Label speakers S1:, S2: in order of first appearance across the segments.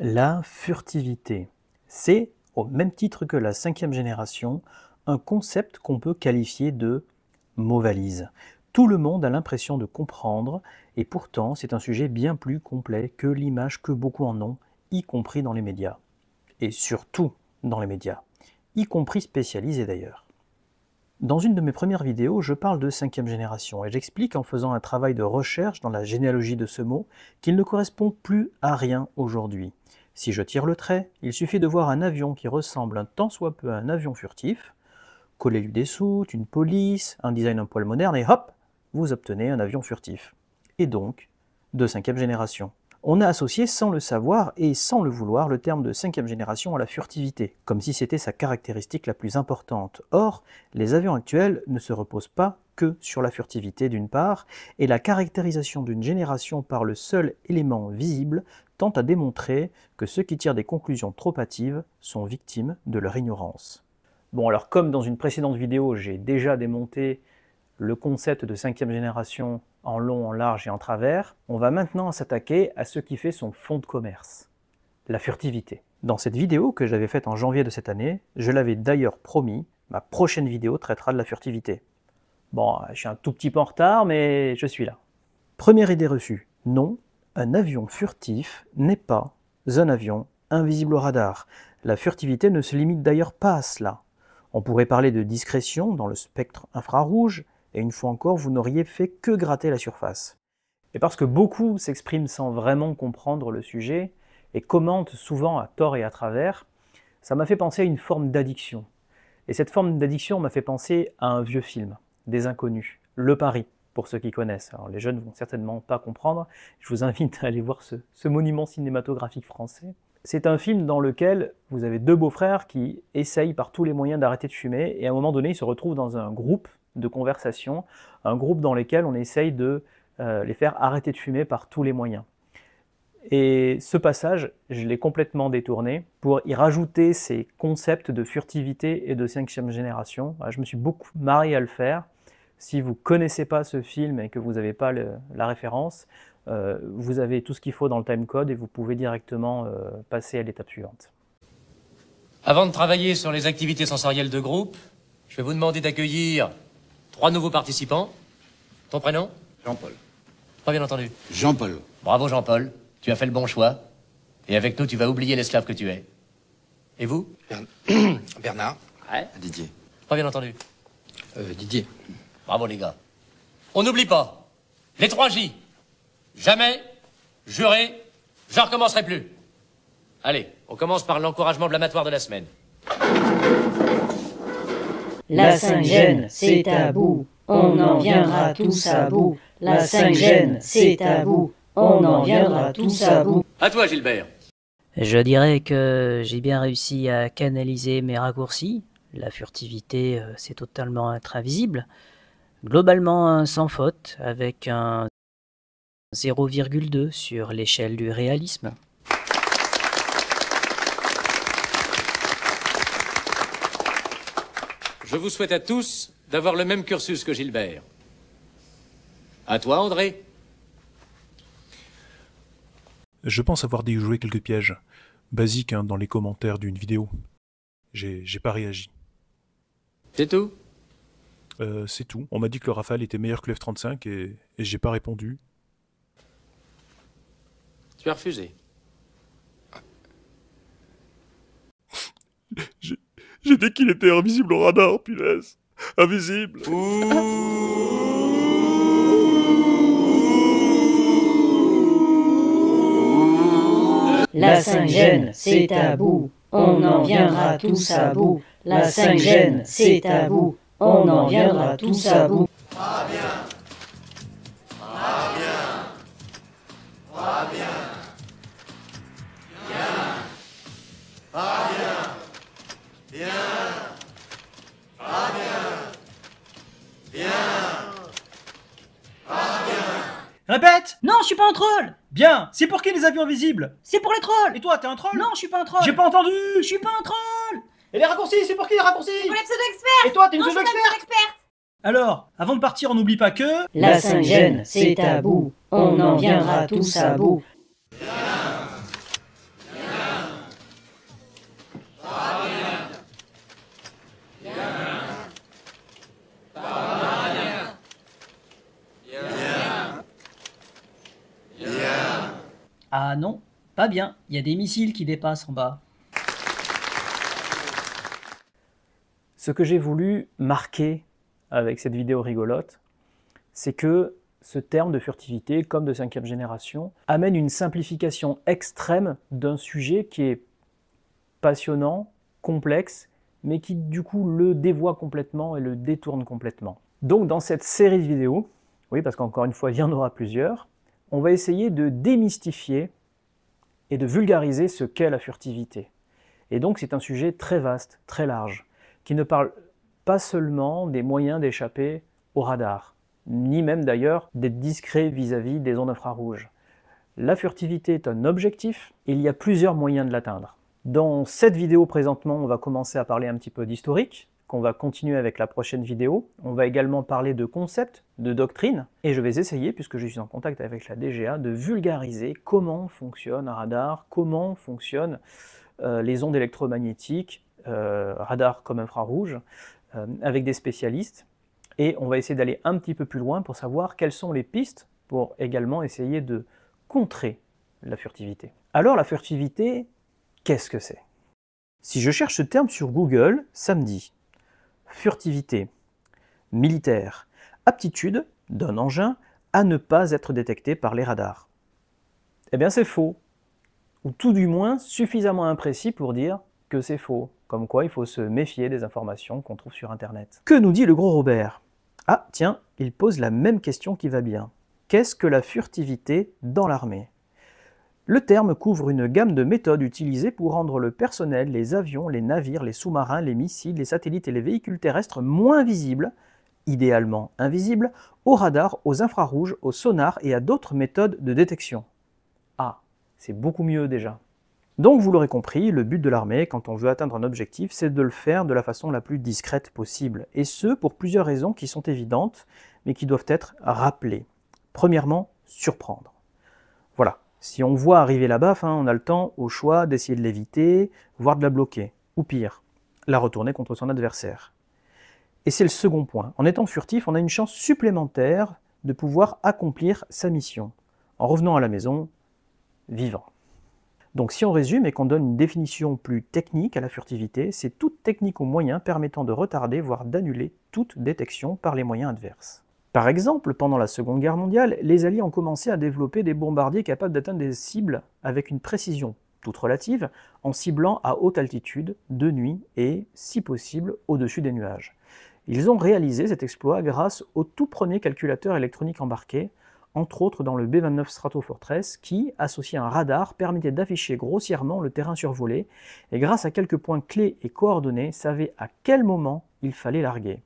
S1: La furtivité, c'est, au même titre que la 5e génération, un concept qu'on peut qualifier de mot-valise. Tout le monde a l'impression de comprendre, et pourtant c'est un sujet bien plus complet que l'image que beaucoup en ont, y compris dans les médias. Et surtout dans les médias, y compris spécialisés d'ailleurs. Dans une de mes premières vidéos, je parle de 5e génération et j'explique en faisant un travail de recherche dans la généalogie de ce mot qu'il ne correspond plus à rien aujourd'hui. Si je tire le trait, il suffit de voir un avion qui ressemble un tant soit peu à un avion furtif, collez-lui des soutes, une police, un design un poil moderne et hop, vous obtenez un avion furtif. Et donc, de 5e génération. On a associé sans le savoir et sans le vouloir le terme de 5e génération à la furtivité, comme si c'était sa caractéristique la plus importante. Or, les avions actuels ne se reposent pas que sur la furtivité d'une part, et la caractérisation d'une génération par le seul élément visible tend à démontrer que ceux qui tirent des conclusions trop hâtives sont victimes de leur ignorance. Bon alors comme dans une précédente vidéo j'ai déjà démonté le concept de 5e génération en long, en large et en travers, on va maintenant s'attaquer à ce qui fait son fond de commerce, la furtivité. Dans cette vidéo que j'avais faite en janvier de cette année, je l'avais d'ailleurs promis, ma prochaine vidéo traitera de la furtivité. Bon, je suis un tout petit peu en retard, mais je suis là. Première idée reçue, non, un avion furtif n'est pas un avion invisible au radar. La furtivité ne se limite d'ailleurs pas à cela. On pourrait parler de discrétion dans le spectre infrarouge, et une fois encore, vous n'auriez fait que gratter la surface. Et parce que beaucoup s'expriment sans vraiment comprendre le sujet, et commentent souvent à tort et à travers, ça m'a fait penser à une forme d'addiction. Et cette forme d'addiction m'a fait penser à un vieux film, Des Inconnus, Le Pari, pour ceux qui connaissent. Alors les jeunes ne vont certainement pas comprendre, je vous invite à aller voir ce monument cinématographique français. C'est un film dans lequel vous avez deux beaux-frères qui essayent par tous les moyens d'arrêter de fumer, et à un moment donné, ils se retrouvent dans un groupe de conversation, un groupe dans lequel on essaye de les faire arrêter de fumer par tous les moyens. Et ce passage, je l'ai complètement détourné pour y rajouter ces concepts de furtivité et de 5e génération. Je me suis beaucoup marré à le faire. Si vous ne connaissez pas ce film et que vous n'avez pas la référence, vous avez tout ce qu'il faut dans le timecode et vous pouvez directement passer à l'étape suivante.
S2: Avant de travailler sur les activités sensorielles de groupe, je vais vous demander d'accueillir 3 nouveaux participants. Ton prénom?
S3: Jean-Paul.
S2: Pas bien entendu.
S3: Jean-Paul.
S2: Bravo Jean-Paul, tu as fait le bon choix. Et avec nous, tu vas oublier l'esclave que tu es. Et vous?
S3: Bernard.
S2: Ouais.
S3: Didier.
S2: Pas bien entendu.
S3: Didier.
S2: Bravo les gars. On n'oublie pas, les 3 J. Jamais, juré, je recommencerai plus. Allez, on commence par l'encouragement blâmatoire de la semaine.
S4: La 5 c'est tabou, on en viendra tous à bout. La 5 c'est tabou, on en viendra tous à bout.
S2: À toi Gilbert.
S5: Je dirais que j'ai bien réussi à canaliser mes raccourcis. La furtivité, c'est totalement être invisible. Globalement sans faute, avec un 0,2 sur l'échelle du réalisme.
S2: Je vous souhaite à tous d'avoir le même cursus que Gilbert. À toi André.
S6: Je pense avoir déjoué quelques pièges, basiques dans les commentaires d'une vidéo. J'ai pas réagi.
S2: C'est tout?
S6: C'est tout. On m'a dit que le Rafale était meilleur que le F-35 et j'ai pas répondu.
S2: Tu as refusé.
S6: J'ai dit qu'il était invisible au radar, punaise. Invisible.
S4: La 5 c'est tabou, on en viendra tous à bout. La 5 c'est tabou, on en viendra tous à bout.
S3: Ah bien. Ah bien. Ah bien. Bien. Ah bien. Bien. Ah bien. Bien. Ah bien.
S1: Répète!
S7: Non, je suis pas un troll.
S1: Bien! C'est pour qui les avions invisibles?
S7: C'est pour les trolls.
S1: Et toi, t'es un troll?
S7: Non, je suis pas un troll.
S1: J'ai pas entendu!
S7: Je suis pas un troll.
S1: Et les raccourcis, c'est pour qui les raccourcis?
S8: Pour les pseudo-experts.
S1: Et toi, t'es une
S8: Non, je suis pas une
S1: pseudo-experte?
S8: pseudo-experte.
S1: Alors, avant de partir, on n'oublie pas que...
S4: La 5 c'est tabou, on en viendra tous à bout.
S3: Bien.
S7: Ah non, pas bien, il y a des missiles qui dépassent en bas.
S1: Ce que j'ai voulu marquer avec cette vidéo rigolote, c'est que ce terme de furtivité, comme de 5e génération, amène une simplification extrême d'un sujet qui est passionnant, complexe, mais qui du coup le dévoie complètement et le détourne complètement. Donc dans cette série de vidéos, oui parce qu'encore une fois il y en aura plusieurs, on va essayer de démystifier et de vulgariser ce qu'est la furtivité. Et donc c'est un sujet très vaste, très large, qui ne parle pas seulement des moyens d'échapper au radar, ni même d'ailleurs d'être discret vis-à-vis des ondes infrarouges. La furtivité est un objectif et il y a plusieurs moyens de l'atteindre. Dans cette vidéo présentement, on va commencer à parler un petit peu d'historique, qu'on va continuer avec la prochaine vidéo. On va également parler de concepts, de doctrines, et je vais essayer, puisque je suis en contact avec la DGA, de vulgariser comment fonctionne un radar, comment fonctionnent les ondes électromagnétiques, radar comme infrarouge, avec des spécialistes, et on va essayer d'aller un petit peu plus loin pour savoir quelles sont les pistes pour également essayer de contrer la furtivité. Alors la furtivité, qu'est-ce que c'est? Si je cherche ce terme sur Google, ça me dit furtivité, militaire, aptitude d'un engin à ne pas être détecté par les radars. Eh bien c'est faux, ou tout du moins suffisamment imprécis pour dire que c'est faux, comme quoi il faut se méfier des informations qu'on trouve sur Internet. Que nous dit le gros Robert? Ah tiens, il pose la même question qui va bien. Qu'est-ce que la furtivité dans l'armée? Le terme couvre une gamme de méthodes utilisées pour rendre le personnel, les avions, les navires, les sous-marins, les missiles, les satellites et les véhicules terrestres moins visibles, idéalement invisibles, aux radars, aux infrarouges, aux sonars et à d'autres méthodes de détection. Ah, c'est beaucoup mieux déjà. Donc vous l'aurez compris, le but de l'armée, quand on veut atteindre un objectif, c'est de le faire de la façon la plus discrète possible. Et ce, pour plusieurs raisons qui sont évidentes, mais qui doivent être rappelées. Premièrement, surprendre. Voilà. Si on voit arriver la baffe, on a le temps, au choix, d'essayer de l'éviter, voire de la bloquer. Ou pire, la retourner contre son adversaire. Et c'est le second point. En étant furtif, on a une chance supplémentaire de pouvoir accomplir sa mission, en revenant à la maison, vivant. Donc si on résume et qu'on donne une définition plus technique à la furtivité, c'est toute technique ou moyen permettant de retarder, voire d'annuler toute détection par les moyens adverses. Par exemple, pendant la Seconde Guerre mondiale, les Alliés ont commencé à développer des bombardiers capables d'atteindre des cibles avec une précision toute relative, en ciblant à haute altitude, de nuit et, si possible, au-dessus des nuages. Ils ont réalisé cet exploit grâce au tout premier calculateur électronique embarqué, entre autres dans le B-29 Stratofortress, qui, associé à un radar, permettait d'afficher grossièrement le terrain survolé, et grâce à quelques points clés et coordonnées, savait à quel moment il fallait larguer.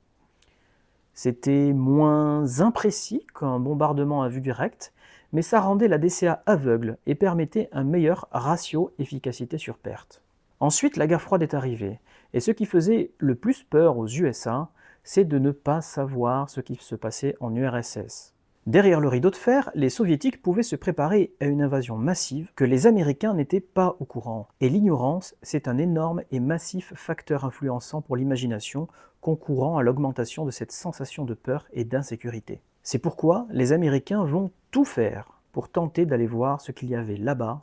S1: C'était moins imprécis qu'un bombardement à vue directe, mais ça rendait la DCA aveugle et permettait un meilleur ratio efficacité sur perte. Ensuite, la guerre froide est arrivée, et ce qui faisait le plus peur aux USA, c'est de ne pas savoir ce qui se passait en URSS. Derrière le rideau de fer, les soviétiques pouvaient se préparer à une invasion massive que les Américains n'étaient pas au courant. Et l'ignorance, c'est un énorme et massif facteur influençant pour l'imagination, concourant à l'augmentation de cette sensation de peur et d'insécurité. C'est pourquoi les Américains vont tout faire pour tenter d'aller voir ce qu'il y avait là-bas,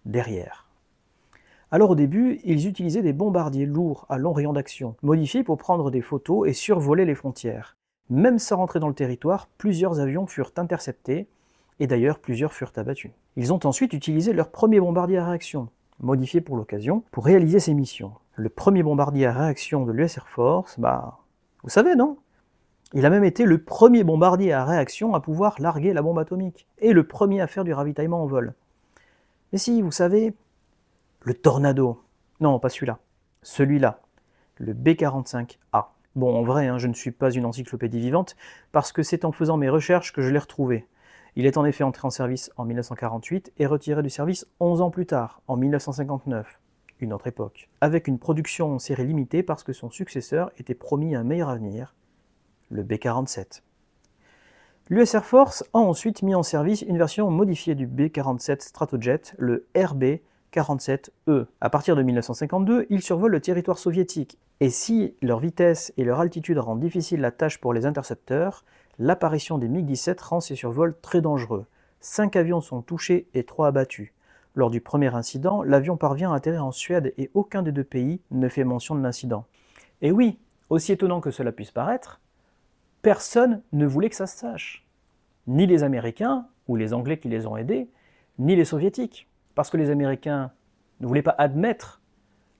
S1: derrière. Alors au début, ils utilisaient des bombardiers lourds à long rayon d'action, modifiés pour prendre des photos et survoler les frontières. Même sans rentrer dans le territoire, plusieurs avions furent interceptés, et d'ailleurs plusieurs furent abattus. Ils ont ensuite utilisé leur premier bombardier à réaction, modifié pour l'occasion, pour réaliser ces missions. Le premier bombardier à réaction de l'US Air Force, vous savez non? Il a même été le premier bombardier à réaction à pouvoir larguer la bombe atomique, et le premier à faire du ravitaillement en vol. Mais si, vous savez, le Tornado, non pas celui-là, le B-45A. Bon, en vrai, je ne suis pas une encyclopédie vivante, parce que c'est en faisant mes recherches que je l'ai retrouvé. Il est en effet entré en service en 1948 et retiré du service 11 ans plus tard, en 1959, une autre époque, avec une production en série limitée parce que son successeur était promis un meilleur avenir, le B-47. L'US Air Force a ensuite mis en service une version modifiée du B-47 Stratojet, le RB-47E. À partir de 1952, ils survolent le territoire soviétique. Et si leur vitesse et leur altitude rendent difficile la tâche pour les intercepteurs, l'apparition des MiG-17 rend ces survols très dangereux. 5 avions sont touchés et 3 abattus. Lors du premier incident, l'avion parvient à atterrir en Suède et aucun des deux pays ne fait mention de l'incident. Et oui, aussi étonnant que cela puisse paraître, personne ne voulait que ça se sache. Ni les Américains, ou les Anglais qui les ont aidés, ni les Soviétiques. Parce que les Américains ne voulaient pas admettre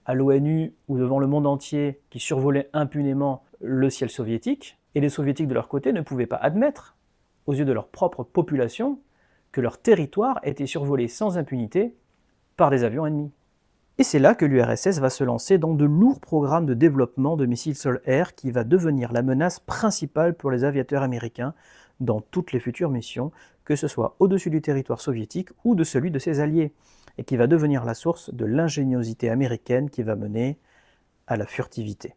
S1: à l'ONU ou devant le monde entier qui survolait impunément le ciel soviétique, et les Soviétiques de leur côté ne pouvaient pas admettre, aux yeux de leur propre population, que leur territoire était survolé sans impunité par des avions ennemis. Et c'est là que l'URSS va se lancer dans de lourds programmes de développement de missiles sol-air qui va devenir la menace principale pour les aviateurs américains dans toutes les futures missions, que ce soit au-dessus du territoire soviétique ou de celui de ses alliés, et qui va devenir la source de l'ingéniosité américaine qui va mener à la furtivité.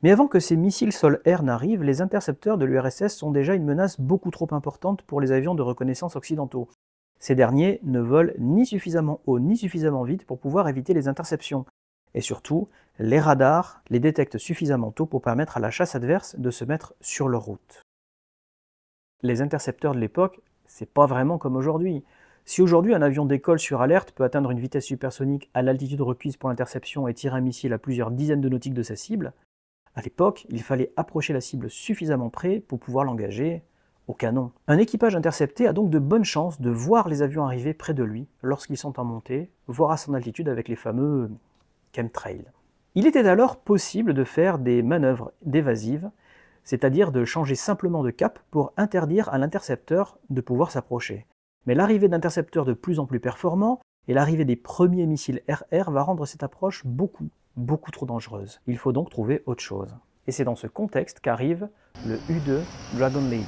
S1: Mais avant que ces missiles sol-air n'arrivent, les intercepteurs de l'URSS sont déjà une menace beaucoup trop importante pour les avions de reconnaissance occidentaux. Ces derniers ne volent ni suffisamment haut ni suffisamment vite pour pouvoir éviter les interceptions. Et surtout, les radars les détectent suffisamment tôt pour permettre à la chasse adverse de se mettre sur leur route. Les intercepteurs de l'époque, c'est pas vraiment comme aujourd'hui. Si aujourd'hui un avion décolle sur alerte peut atteindre une vitesse supersonique à l'altitude requise pour l'interception et tirer un missile à plusieurs dizaines de nautiques de sa cible, à l'époque, il fallait approcher la cible suffisamment près pour pouvoir l'engager au canon. Un équipage intercepté a donc de bonnes chances de voir les avions arriver près de lui lorsqu'ils sont en montée, voire à son altitude avec les fameux chemtrails. Il était alors possible de faire des manœuvres d'évasive, c'est-à-dire de changer simplement de cap pour interdire à l'intercepteur de pouvoir s'approcher. Mais l'arrivée d'intercepteurs de plus en plus performants et l'arrivée des premiers missiles RR va rendre cette approche beaucoup trop dangereuse. Il faut donc trouver autre chose. Et c'est dans ce contexte qu'arrive le U-2 Dragon Lady.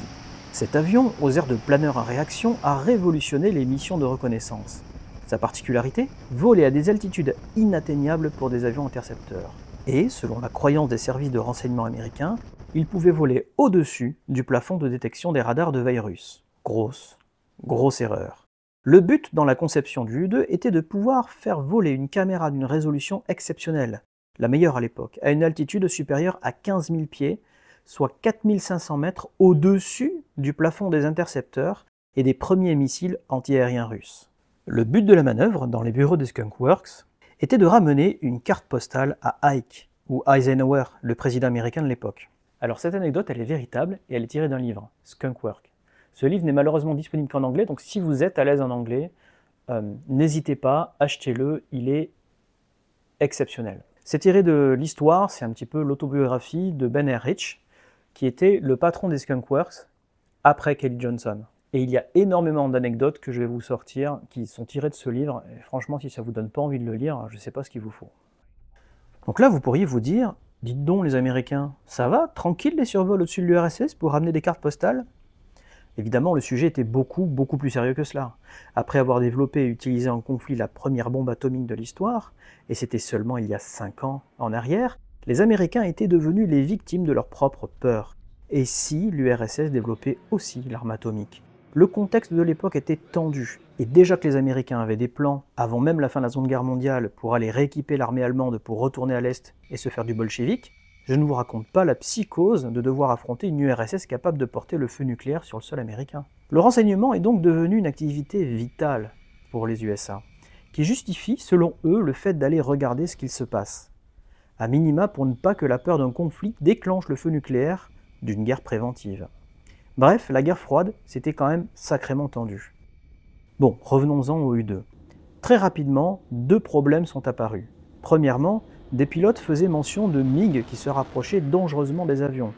S1: Cet avion, aux airs de planeur en réaction, a révolutionné les missions de reconnaissance. Sa particularité ? Voler à des altitudes inatteignables pour des avions intercepteurs. Et, selon la croyance des services de renseignement américains, il pouvait voler au-dessus du plafond de détection des radars de veille russes. Grosse erreur. Le but dans la conception du U-2 était de pouvoir faire voler une caméra d'une résolution exceptionnelle, la meilleure à l'époque, à une altitude supérieure à 15 000 pieds, soit 4500 mètres au-dessus du plafond des intercepteurs et des premiers missiles antiaériens russes. Le but de la manœuvre, dans les bureaux des Skunk Works, était de ramener une carte postale à Ike, ou Eisenhower, le président américain de l'époque. Alors cette anecdote, elle est véritable et elle est tirée d'un livre, Skunk Works. Ce livre n'est malheureusement disponible qu'en anglais, donc si vous êtes à l'aise en anglais, n'hésitez pas, achetez-le, il est exceptionnel. C'est tiré de l'histoire, c'est un petit peu l'autobiographie de Ben R. Rich, qui était le patron des Skunk Works après Kelly Johnson. Et il y a énormément d'anecdotes que je vais vous sortir qui sont tirées de ce livre, et franchement, si ça ne vous donne pas envie de le lire, je ne sais pas ce qu'il vous faut. Donc là, vous pourriez vous dire, dites donc les Américains, ça va, tranquille les survols au-dessus de l'URSS pour ramener des cartes postales ? Évidemment, le sujet était beaucoup plus sérieux que cela. Après avoir développé et utilisé en conflit la première bombe atomique de l'histoire, et c'était seulement il y a 5 ans en arrière, les Américains étaient devenus les victimes de leur propre peur. Et si l'URSS développait aussi l'arme atomique ? Le contexte de l'époque était tendu, et déjà que les Américains avaient des plans, avant même la fin de la Seconde Guerre mondiale, pour aller rééquiper l'armée allemande pour retourner à l'Est et se faire du bolchevique, je ne vous raconte pas la psychose de devoir affronter une URSS capable de porter le feu nucléaire sur le sol américain. Le renseignement est donc devenu une activité vitale pour les USA, qui justifie, selon eux, le fait d'aller regarder ce qu'il se passe. À minima pour ne pas que la peur d'un conflit déclenche le feu nucléaire d'une guerre préventive. Bref, la guerre froide, c'était quand même sacrément tendu. Bon, revenons-en au U-2. Très rapidement, 2 problèmes sont apparus. Premièrement, des pilotes faisaient mention de MiG qui se rapprochaient dangereusement des avions.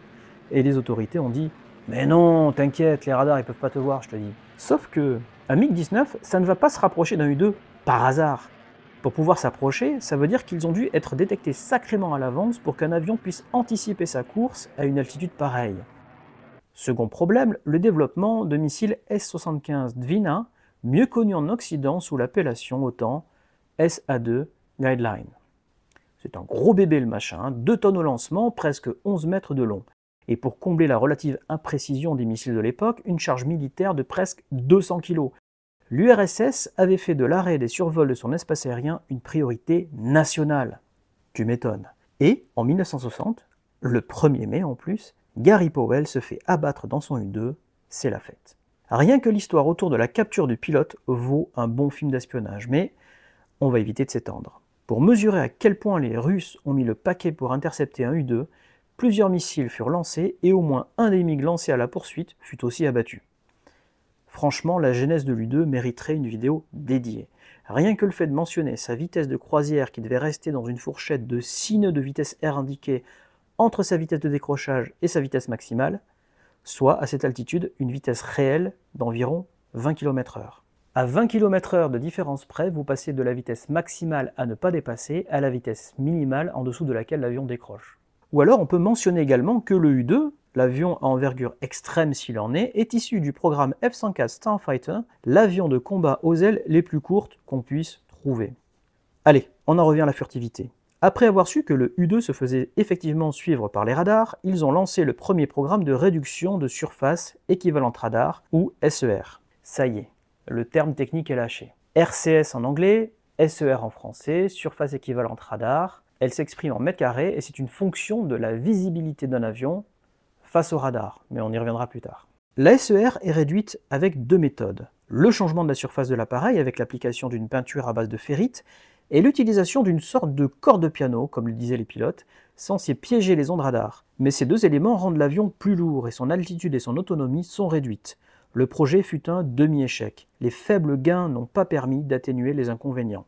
S1: Et les autorités ont dit « Mais non, t'inquiète, les radars ils peuvent pas te voir, je te dis. » Sauf que un MiG-19, ça ne va pas se rapprocher d'un U-2 par hasard. Pour pouvoir s'approcher, ça veut dire qu'ils ont dû être détectés sacrément à l'avance pour qu'un avion puisse anticiper sa course à une altitude pareille. Second problème, le développement de missiles S-75 Dvina, mieux connus en Occident sous l'appellation OTAN SA-2 Guideline. C'est un gros bébé le machin, 2 tonnes au lancement, presque 11 mètres de long. Et pour combler la relative imprécision des missiles de l'époque, une charge militaire de presque 200 kg. L'URSS avait fait de l'arrêt des survols de son espace aérien une priorité nationale. Tu m'étonnes. Et, en 1960, le 1er mai en plus, Gary Powell se fait abattre dans son U-2, c'est la fête. Rien que l'histoire autour de la capture du pilote vaut un bon film d'espionnage, mais on va éviter de s'étendre. Pour mesurer à quel point les Russes ont mis le paquet pour intercepter un U-2, plusieurs missiles furent lancés et au moins un des MiG lancés à la poursuite fut aussi abattu. Franchement, la genèse de l'U-2 mériterait une vidéo dédiée. Rien que le fait de mentionner sa vitesse de croisière qui devait rester dans une fourchette de 6 nœuds de vitesse R indiquée entre sa vitesse de décrochage et sa vitesse maximale, soit à cette altitude une vitesse réelle d'environ 20 km/h. À 20 km/h de différence près, vous passez de la vitesse maximale à ne pas dépasser à la vitesse minimale en dessous de laquelle l'avion décroche. Ou alors on peut mentionner également que le U-2, l'avion à envergure extrême s'il en est issu du programme F-104 Starfighter, l'avion de combat aux ailes les plus courtes qu'on puisse trouver. Allez, on en revient à la furtivité. Après avoir su que le U-2 se faisait effectivement suivre par les radars, ils ont lancé le premier programme de réduction de surface équivalente radar, ou SER. Ça y est, le terme technique est lâché. RCS en anglais, SER en français, surface équivalente radar. Elle s'exprime en mètres carrés et c'est une fonction de la visibilité d'un avion face au radar, mais on y reviendra plus tard. La SER est réduite avec deux méthodes. Le changement de la surface de l'appareil avec l'application d'une peinture à base de ferrite et l'utilisation d'une sorte de corde de piano, comme le disaient les pilotes, censé piéger les ondes radar. Mais ces deux éléments rendent l'avion plus lourd et son altitude et son autonomie sont réduites. Le projet fut un demi-échec. Les faibles gains n'ont pas permis d'atténuer les inconvénients.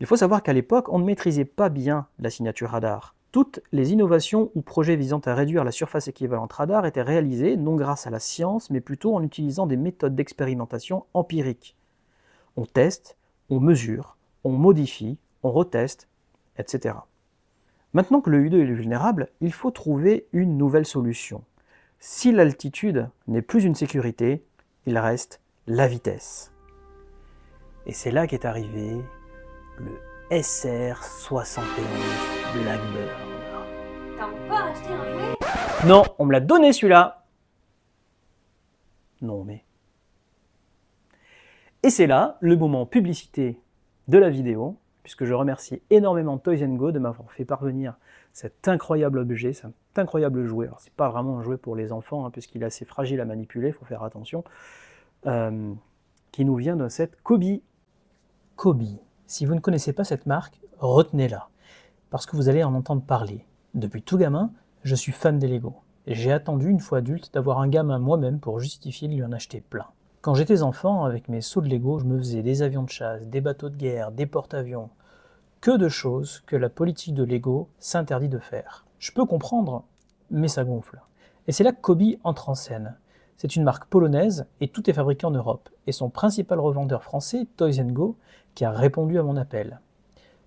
S1: Il faut savoir qu'à l'époque, on ne maîtrisait pas bien la signature radar. Toutes les innovations ou projets visant à réduire la surface équivalente radar étaient réalisés non grâce à la science, mais plutôt en utilisant des méthodes d'expérimentation empiriques. On teste, on mesure, on modifie, on reteste, etc. Maintenant que le U-2 est vulnérable, il faut trouver une nouvelle solution. Si l'altitude n'est plus une sécurité, il reste la vitesse. Et c'est là qu'est arrivé le SR-71 Blackbird.
S8: T'as encore acheté un jouet?
S1: Non, on me l'a donné celui-là. Non mais... Et c'est là le moment publicité de la vidéo, puisque je remercie énormément Toys & Go de m'avoir fait parvenir cet incroyable objet, cet incroyable jouet. Alors c'est pas vraiment un jouet pour les enfants, hein, puisqu'il est assez fragile à manipuler, il faut faire attention, qui nous vient d'un set Kobi. Kobi. Si vous ne connaissez pas cette marque, retenez-la, parce que vous allez en entendre parler. Depuis tout gamin, je suis fan des Lego. J'ai attendu, une fois adulte, d'avoir un gamin moi-même pour justifier de lui en acheter plein. Quand j'étais enfant, avec mes sauts de Lego, je me faisais des avions de chasse, des bateaux de guerre, des porte-avions. Que de choses que la politique de Lego s'interdit de faire. Je peux comprendre, mais ça gonfle. Et c'est là que Kobi entre en scène. C'est une marque polonaise et tout est fabriqué en Europe. Et son principal revendeur français, Toys & Go, qui a répondu à mon appel.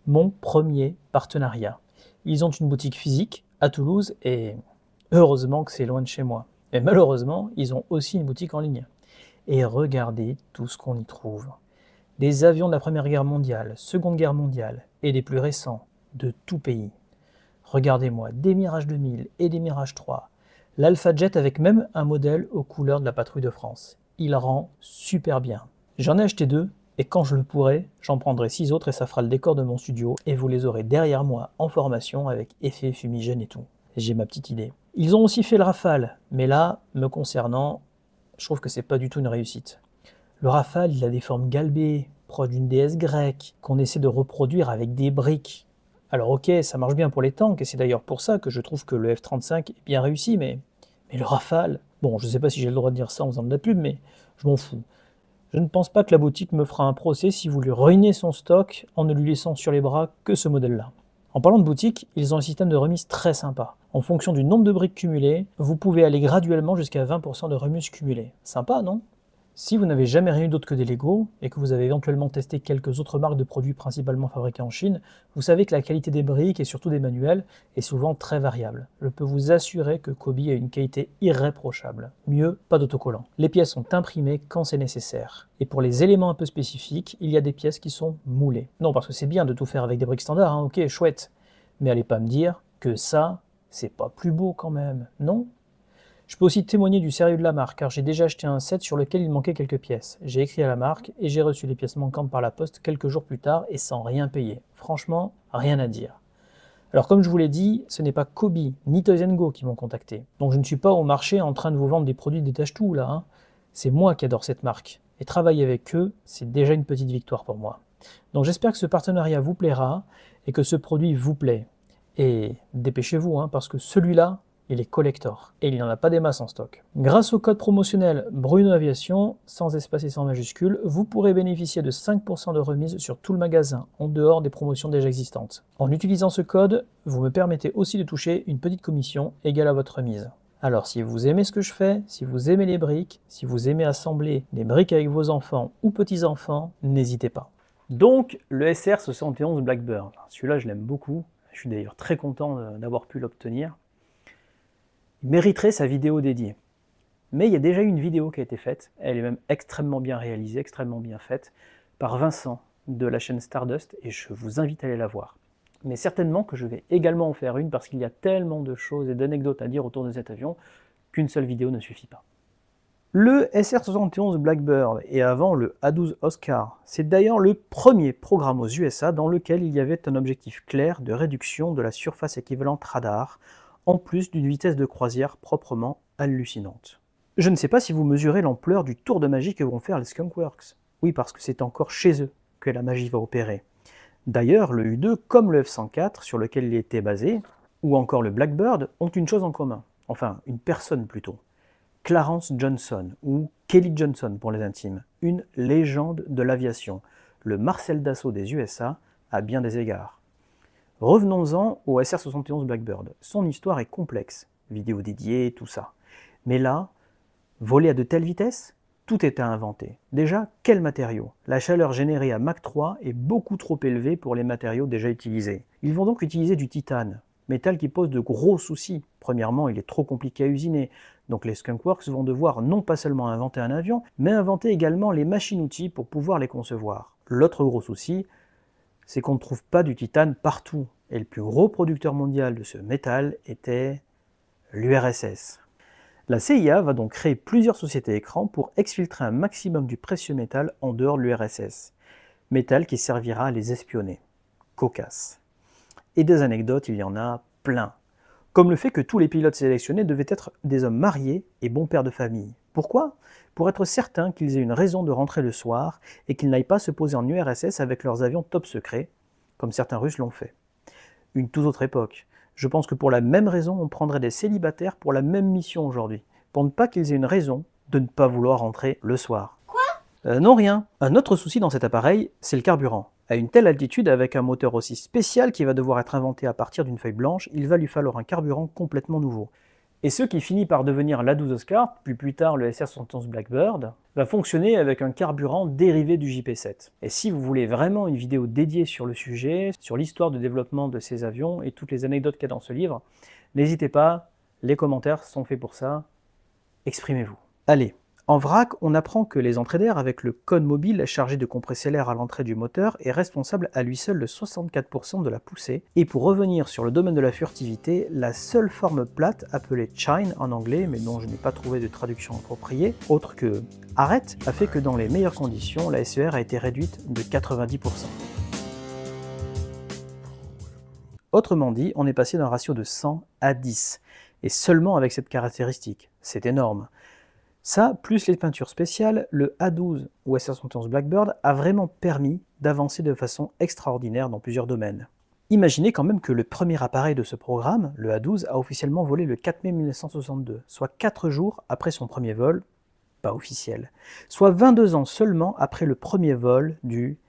S1: Mon premier partenariat. Ils ont une boutique physique à Toulouse et heureusement que c'est loin de chez moi. Mais malheureusement, ils ont aussi une boutique en ligne. Et regardez tout ce qu'on y trouve. Des avions de la Première Guerre mondiale, Seconde Guerre mondiale et des plus récents, de tout pays. Regardez-moi, des Mirage 2000 et des Mirage 3. L'Alpha Jet avec même un modèle aux couleurs de la patrouille de France. Il rend super bien. J'en ai acheté 2 et quand je le pourrai, j'en prendrai 6 autres et ça fera le décor de mon studio et vous les aurez derrière moi en formation avec effet fumigène et tout. J'ai ma petite idée. Ils ont aussi fait le Rafale, mais là, me concernant, je trouve que c'est pas du tout une réussite. Le Rafale, il a des formes galbées, proches d'une déesse grecque, qu'on essaie de reproduire avec des briques. Alors ok, ça marche bien pour les tanks, et c'est d'ailleurs pour ça que je trouve que le F-35 est bien réussi, mais le Rafale... Bon, je sais pas si j'ai le droit de dire ça en faisant de la pub, mais je m'en fous. Je ne pense pas que la boutique me fera un procès si vous lui ruinez son stock en ne lui laissant sur les bras que ce modèle-là. En parlant de boutique, ils ont un système de remise très sympa. En fonction du nombre de briques cumulées, vous pouvez aller graduellement jusqu'à 20% de remise cumulée. Sympa, non ? Si vous n'avez jamais rien eu d'autre que des Lego, et que vous avez éventuellement testé quelques autres marques de produits principalement fabriqués en Chine, vous savez que la qualité des briques et surtout des manuels est souvent très variable. Je peux vous assurer que Kobi a une qualité irréprochable. Mieux, pas d'autocollant. Les pièces sont imprimées quand c'est nécessaire. Et pour les éléments un peu spécifiques, il y a des pièces qui sont moulées. Non, parce que c'est bien de tout faire avec des briques standards, hein, ok, chouette. Mais allez pas me dire que ça, c'est pas plus beau quand même, non ? Je peux aussi témoigner du sérieux de la marque, car j'ai déjà acheté un set sur lequel il manquait quelques pièces. J'ai écrit à la marque et j'ai reçu les pièces manquantes par la poste quelques jours plus tard et sans rien payer. Franchement, rien à dire. Alors comme je vous l'ai dit, ce n'est pas Kobi ni Toys & Go qui m'ont contacté. Donc je ne suis pas au marché en train de vous vendre des produits détache-tout là. Hein. C'est moi qui adore cette marque, et travailler avec eux, c'est déjà une petite victoire pour moi. Donc j'espère que ce partenariat vous plaira, et que ce produit vous plaît. Et dépêchez-vous, parce que celui-là, il est collector, et il n'y en a pas des masses en stock. Grâce au code promotionnel Bruno Aviation, sans espace et sans majuscule, vous pourrez bénéficier de 5% de remise sur tout le magasin, en dehors des promotions déjà existantes. En utilisant ce code, vous me permettez aussi de toucher une petite commission égale à votre remise. Alors si vous aimez ce que je fais, si vous aimez les briques, si vous aimez assembler des briques avec vos enfants ou petits-enfants, n'hésitez pas. Donc le SR71 Blackbird, celui-là je l'aime beaucoup, je suis d'ailleurs très content d'avoir pu l'obtenir. Il mériterait sa vidéo dédiée. Mais il y a déjà eu une vidéo qui a été faite, elle est même extrêmement bien réalisée, extrêmement bien faite, par Vincent de la chaîne Stardust, et je vous invite à aller la voir. Mais certainement que je vais également en faire une, parce qu'il y a tellement de choses et d'anecdotes à dire autour de cet avion, qu'une seule vidéo ne suffit pas. Le SR71 Blackbird, et avant le A12 Oscar, c'est d'ailleurs le premier programme aux USA dans lequel il y avait un objectif clair de réduction de la surface équivalente radar, en plus d'une vitesse de croisière proprement hallucinante. Je ne sais pas si vous mesurez l'ampleur du tour de magie que vont faire les Skunkworks. Oui, parce que c'est encore chez eux que la magie va opérer. D'ailleurs, le U2, comme le F-104, sur lequel il était basé, ou encore le Blackbird, ont une chose en commun. Enfin, une personne plutôt. Clarence Johnson, ou Kelly Johnson pour les intimes, une légende de l'aviation, le Marcel Dassault des USA à bien des égards. Revenons-en au SR71 Blackbird. Son histoire est complexe, vidéo dédiée, tout ça. Mais là, voler à de telles vitesses, tout est à inventer. Déjà, quels matériaux? La chaleur générée à Mach 3 est beaucoup trop élevée pour les matériaux déjà utilisés. Ils vont donc utiliser du titane, métal qui pose de gros soucis. Premièrement, il est trop compliqué à usiner, donc les Skunkworks vont devoir non pas seulement inventer un avion, mais inventer également les machines-outils pour pouvoir les concevoir. L'autre gros souci, c'est qu'on ne trouve pas du titane partout, et le plus gros producteur mondial de ce métal était l'URSS. La CIA va donc créer plusieurs sociétés écrans pour exfiltrer un maximum du précieux métal en dehors de l'URSS, métal qui servira à les espionner. Cocasse. Et des anecdotes, il y en a plein. Comme le fait que tous les pilotes sélectionnés devaient être des hommes mariés et bons pères de famille. Pourquoi? Pour être certains qu'ils aient une raison de rentrer le soir et qu'ils n'aillent pas se poser en URSS avec leurs avions top secrets, comme certains Russes l'ont fait. Une toute autre époque. Je pense que pour la même raison, on prendrait des célibataires pour la même mission aujourd'hui, pour ne pas qu'ils aient une raison de ne pas vouloir rentrer le soir. Quoi? Non, rien. Un autre souci dans cet appareil, c'est le carburant. À une telle altitude, avec un moteur aussi spécial qui va devoir être inventé à partir d'une feuille blanche, il va lui falloir un carburant complètement nouveau. Et ce qui finit par devenir l'A12 Oscar, puis plus tard le SR71 Blackbird, va fonctionner avec un carburant dérivé du JP7. Et si vous voulez vraiment une vidéo dédiée sur le sujet, sur l'histoire de développement de ces avions et toutes les anecdotes qu'il y a dans ce livre, n'hésitez pas, les commentaires sont faits pour ça, exprimez-vous. Allez, en vrac, on apprend que les entrées d'air avec le cône mobile chargé de compresser l'air à l'entrée du moteur est responsable à lui seul de 64% de la poussée. Et pour revenir sur le domaine de la furtivité, la seule forme plate, appelée chine en anglais, mais dont je n'ai pas trouvé de traduction appropriée, autre que arrête, a fait que dans les meilleures conditions, la SER a été réduite de 90%. Autrement dit, on est passé d'un ratio de 100 à 10, et seulement avec cette caractéristique. C'est énorme. Ça, plus les peintures spéciales, le A12 ou SR71 Blackbird a vraiment permis d'avancer de façon extraordinaire dans plusieurs domaines. Imaginez quand même que le premier appareil de ce programme, le A12, a officiellement volé le 4 mai 1962, soit 4 jours après son premier vol, pas officiel, soit 22 ans seulement après le premier vol du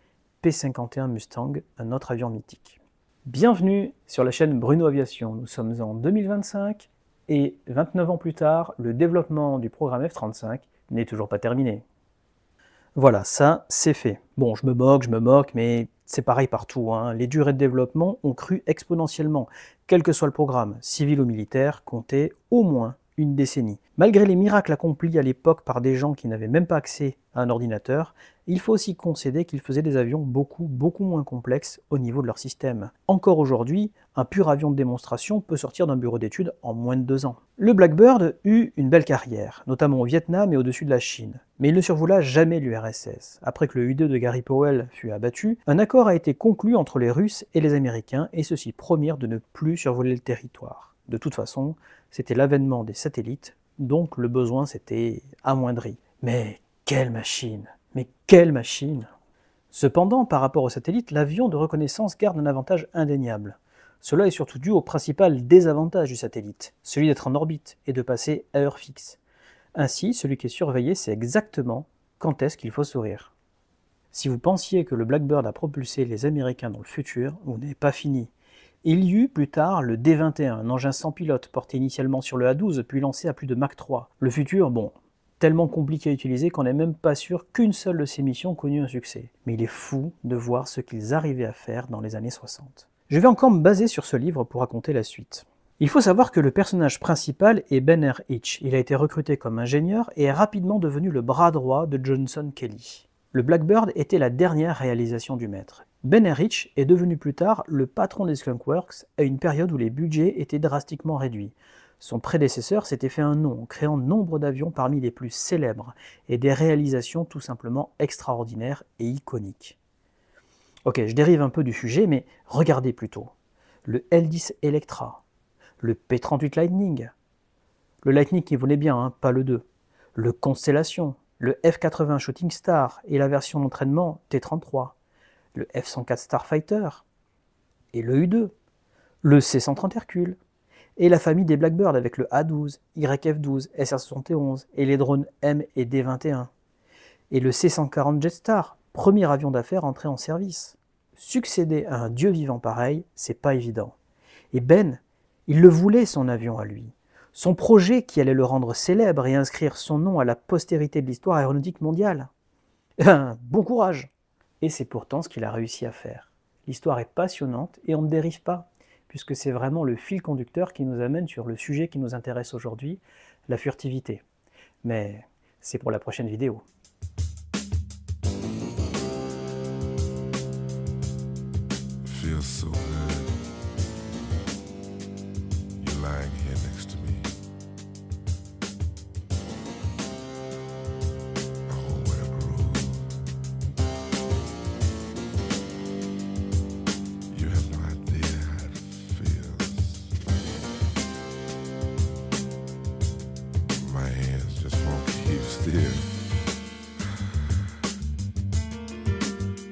S1: P-51 Mustang, un autre avion mythique. Bienvenue sur la chaîne Bruno Aviation, nous sommes en 2025, et 29 ans plus tard, le développement du programme F-35 n'est toujours pas terminé. Voilà, ça, c'est fait. Bon, je me moque, mais c'est pareil partout, hein. Les durées de développement ont cru exponentiellement, quel que soit le programme, civil ou militaire, comptait au moins une décennie. Malgré les miracles accomplis à l'époque par des gens qui n'avaient même pas accès à un ordinateur, il faut aussi concéder qu'ils faisaient des avions beaucoup moins complexes au niveau de leur système. Encore aujourd'hui, un pur avion de démonstration peut sortir d'un bureau d'études en moins de 2 ans. Le Blackbird eut une belle carrière, notamment au Vietnam et au-dessus de la Chine, mais il ne survola jamais l'URSS. Après que le U-2 de Gary Powell fut abattu, un accord a été conclu entre les Russes et les Américains, et ceux-ci promirent de ne plus survoler le territoire. De toute façon, c'était l'avènement des satellites, donc le besoin s'était amoindri. Mais quelle machine! Mais quelle machine! Cependant, par rapport au satellite, l'avion de reconnaissance garde un avantage indéniable. Cela est surtout dû au principal désavantage du satellite, celui d'être en orbite et de passer à heure fixe. Ainsi, celui qui est surveillé sait exactement quand est-ce qu'il faut sourire. Si vous pensiez que le Blackbird a propulsé les Américains dans le futur, vous n'avez pas fini. Il y eut plus tard le D-21, un engin sans pilote porté initialement sur le A-12 puis lancé à plus de Mach 3. Le futur, bon, tellement compliqué à utiliser qu'on n'est même pas sûr qu'une seule de ces missions connut un succès. Mais il est fou de voir ce qu'ils arrivaient à faire dans les années 60. Je vais encore me baser sur ce livre pour raconter la suite. Il faut savoir que le personnage principal est Ben R. Hitch. Il a été recruté comme ingénieur et est rapidement devenu le bras droit de Johnson Kelly. Le Blackbird était la dernière réalisation du maître. Ben R. Hitch est devenu plus tard le patron des Skunk Works à une période où les budgets étaient drastiquement réduits. Son prédécesseur s'était fait un nom en créant nombre d'avions parmi les plus célèbres et des réalisations tout simplement extraordinaires et iconiques. Ok, je dérive un peu du sujet, mais regardez plutôt. Le L-10 Electra, le P-38 Lightning, le Lightning qui volait bien, hein, pas le 2, le Constellation, le F-80 Shooting Star et la version d'entraînement T-33, le F-104 Starfighter et le U-2, le C-130 Hercule, et la famille des Blackbird avec le A-12, YF-12, SR-71 et les drones M et D-21, et le C-140 Jetstar, premier avion d'affaires entré en service. Succéder à un dieu vivant pareil, c'est pas évident. Et Ben, il le voulait son avion à lui. Son projet qui allait le rendre célèbre et inscrire son nom à la postérité de l'histoire aéronautique mondiale. Bon courage! Et c'est pourtant ce qu'il a réussi à faire. L'histoire est passionnante et on ne dérive pas, puisque c'est vraiment le fil conducteur qui nous amène sur le sujet qui nous intéresse aujourd'hui, la furtivité. Mais c'est pour la prochaine vidéo.
S9: Feels so good. You're lying here next to me. Oh, what a groove. You have no idea how it feels. My hands just won't keep still.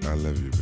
S9: I love you, baby.